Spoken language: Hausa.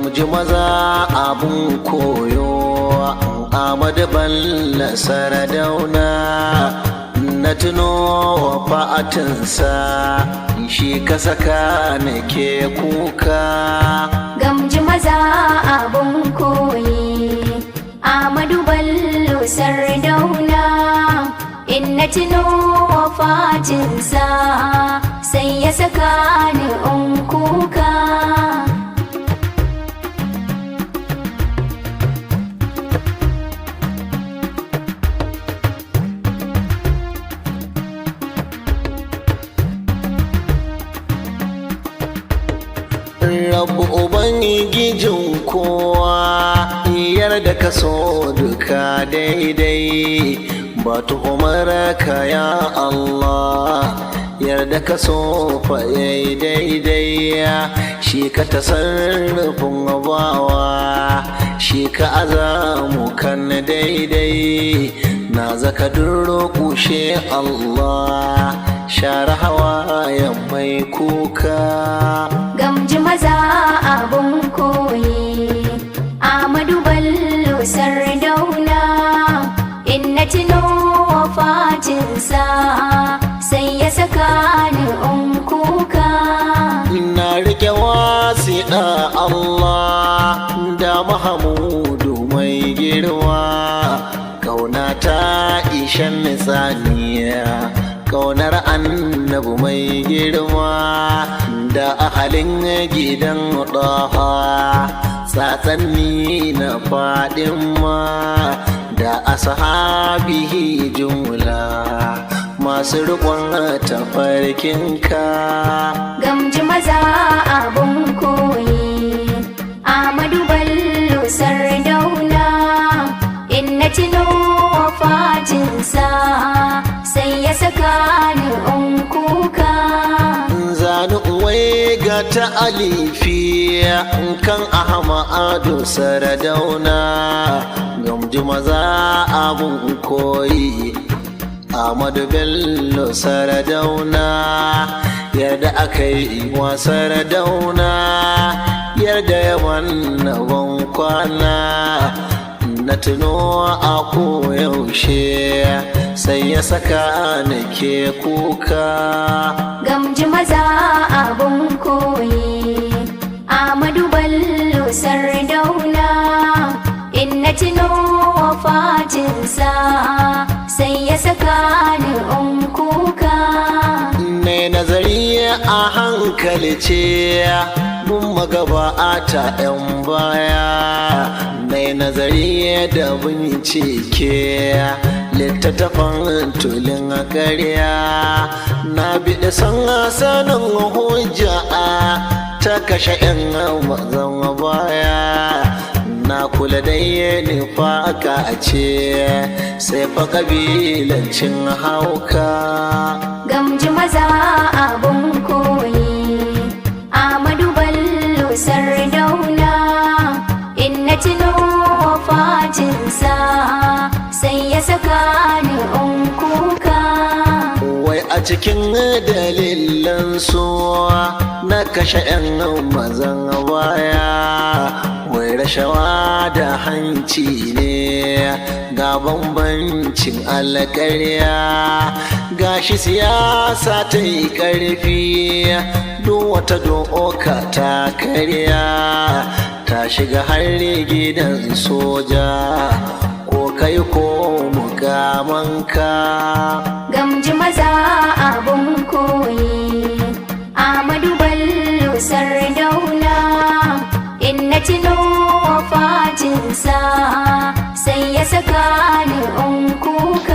gamji maza abun koyo Ahmadu Bello Sardauna na tuno wafa'atinsa shi ka saka nake kuka gamji maza abun koyi Ahmadu Bello Sardauna in na tuno wafatinsa sai ya saka ni in kuka Rabu Ubangijin kowa yarda ka so duka daidai ba tuhumar ka ya Allah yarda ka so fa yayi daidai shi ka tasarrufin bawa shi ka azamu kan daidai na zaka durƙushe Allah share hawayen mai kuka gamji maza abun koyi Ahmadu Bello Sardauna in na tuno wafatinsa sai ya saka ni in kuka na rike wasiɗa Allah da Mahamudu mai girma kauna ta ishan nitsaniya kaunar annabu mai girma da ahalin gidan ɗaha tsatsanni na faɗin ma da ashabihi jumla masu riƙon tafarkinka gamji maza abun koyi Ahmadu Bello Sardauna in na tuno wafatinsa sai ya saka ni in kuka zani uwai ga ta alifi kan Ahmadu Sardauna gamji maza abun koyi Ahmadu Bello Sardauna yadda aka yi wa Sardauna yadda yawan na ban kwana na tuno a koyaushe sai ya saka nake kuka gamji maza abun koyi Ahmadu Bello Sardauna in na tuno wafatinsa sai ya saka ni in kuka ne nazari a hankali ce mun magabata 'yan baya mai nazari da bincike littattafan tulin ƙarya na biɗi san sanin hujja ta kashe 'yan mazan baya na kula da yi nufa ka ce sai fa ƙabilancin hauka gamji maza abun koyi Ahmadu Bello Sardauna in na tuno wafatinsa sai ya saka ni in kuka wai a cikin dalilan su na kashe 'yan mazan baya wai rashawa da hanci ne ga bambancin alƙarya gashi siyasa ta yi ƙarfi duk wata doka ta karya ta shiga har gidan soja ko kai ko mukamanka gamji maza abun koyi Ahmadu Bello Sardauna in na tuno wafatinsa sai ya saka ni in kuka